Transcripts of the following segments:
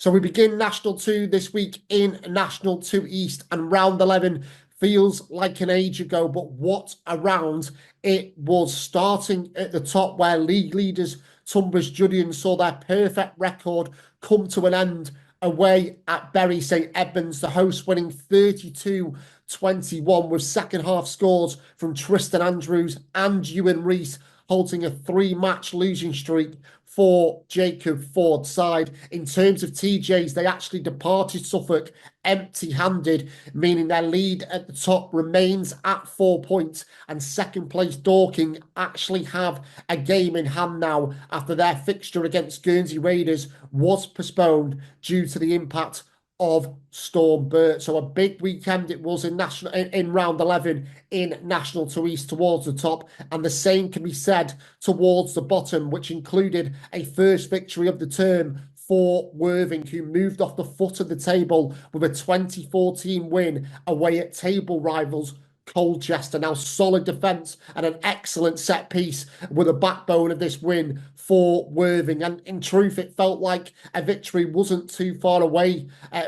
So we begin National 2 this week in National 2 East, and round 11 feels like an age ago, but what a round it was. Starting at the top where league leaders Tunbridge Judean saw their perfect record come to an end away at Bury St Edmunds, the hosts winning 32-21 with second half scores from Tristan Andrews and Ewan Rees, holding a 3-match losing streak for Jacob Ford's side. In terms of TJs, they actually departed Suffolk empty-handed, meaning their lead at the top remains at 4 points, and second place Dorking actually have a game in hand now after their fixture against Guernsey Raiders was postponed due to the impact of Storm Bert. So a big weekend it was in round 11 in National 2 East towards the top, and the same can be said towards the bottom, which included a first victory of the term for Worthing, who moved off the foot of the table with a 2014 win away at table rivals Colchester. Now, solid defence and an excellent set piece were the backbone of this win for Worthing. And in truth, it felt like a victory wasn't too far away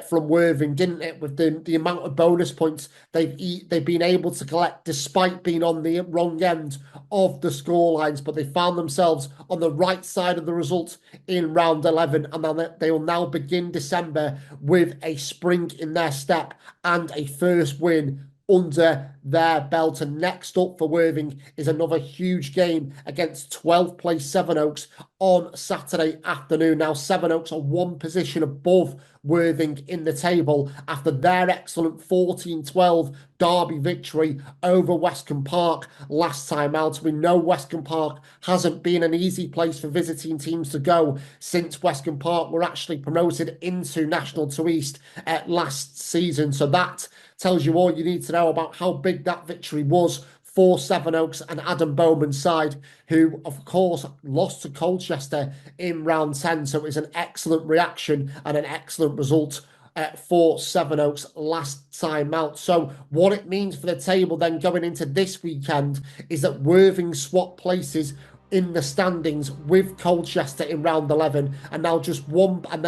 from Worthing, didn't it? With the amount of bonus points they've been able to collect despite being on the wrong end of the scorelines. But they found themselves on the right side of the result in round 11. And they will now begin December with a spring in their step and a first win under their belt. And next up for Worthing is another huge game against 12th place Sevenoaks on Saturday afternoon. Now, Sevenoaks are one position above Worthing in the table after their excellent 14-12 derby victory over Westcombe Park last time out. We know Westcombe Park hasn't been an easy place for visiting teams to go since Westcombe Park were actually promoted into National 2 East last season. So that tells you all you need to know about how big that victory was for Sevenoaks and Adam Bowman's side, who, of course, lost to Colchester in round 10. So it was an excellent reaction and an excellent result for Sevenoaks last time out. So what it means for the table then going into this weekend is that Worthing swap places in the standings with Colchester in round 11, and they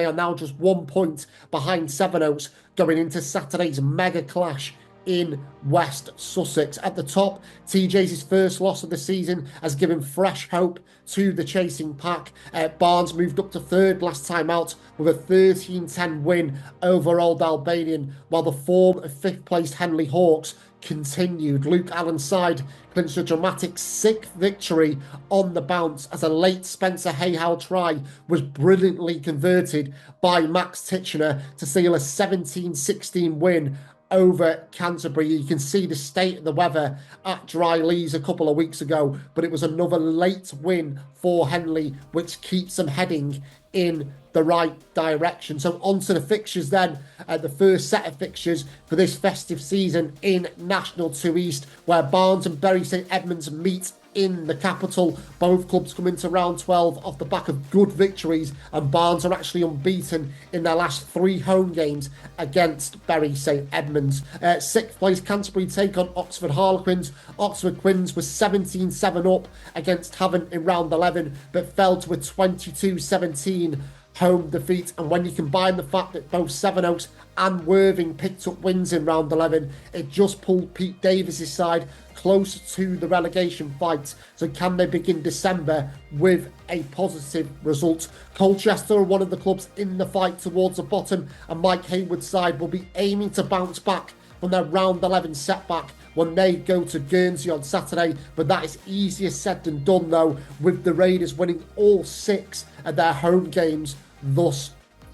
are now just 1 point behind Sevenoaks going into Saturday's mega clash in West Sussex. At the top, TJ's first loss of the season has given fresh hope to the chasing pack. Barnes moved up to third last time out with a 13-10 win over Old Albanian, while the form of fifth placed Henley Hawks continued. Luke Allen's side clinched a dramatic 6th victory on the bounce as a late Spencer Hayhow try was brilliantly converted by Max Titchener to seal a 17-16 win over Canterbury. You can see the state of the weather at Dry Lees a couple of weeks ago, but it was another late win for Henley, which keeps them heading in the right direction. So on to the fixtures then, the first set of fixtures for this festive season in National 2 East, where Barnes and Bury St Edmunds meet in the capital. Both clubs come into round 12 off the back of good victories, and Barnes are actually unbeaten in their last 3 home games against Bury St Edmunds. 6th place Canterbury take on Oxford Harlequins. Oxford Quins was 17-7 up against Havant in round 11, but fell to a 22-17 home defeat. And when you combine the fact that both Sevenoaks and Worthing picked up wins in round 11, it just pulled Pete Davis's side closer to the relegation fight. So can they begin December with a positive result? Colchester are one of the clubs in the fight towards the bottom, and Mike Hayward's side will be aiming to bounce back from their round 11 setback when they go to Guernsey on Saturday. But that is easier said than done, though, with the Raiders winning all 6 of their home games thus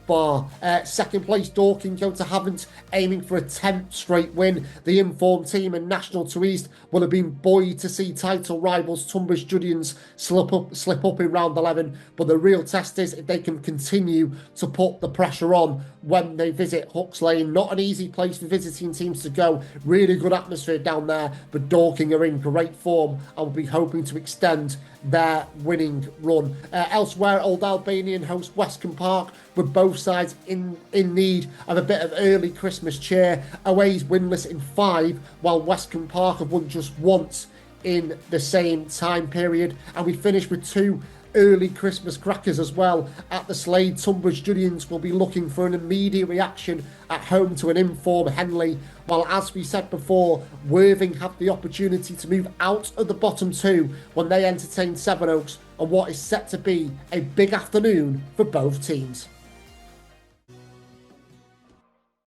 far. Second place Dorking go to Havant, aiming for a 10th straight win. The informed team in National 2 East will have been buoyed to see title rivals Tunbridge Judeans slip up in round 11, but the real test is if they can continue to put the pressure on when they visit Hooks Lane. Not an easy place for visiting teams to go. Really good atmosphere down there, but Dorking are in great form and will be hoping to extend their winning run. Elsewhere, Old Albanian host Westcombe Park, with both sides in need of a bit of early Christmas cheer. Away's winless in 5, while Westcombe Park have won just once in the same time period. And we finish with 2 early Christmas crackers as well at the Slade. Tunbridge Juniors will be looking for an immediate reaction at home to an informed Henley, while, as we said before, Worthing have the opportunity to move out of the bottom two when they entertain Sevenoaks on what is set to be a big afternoon for both teams.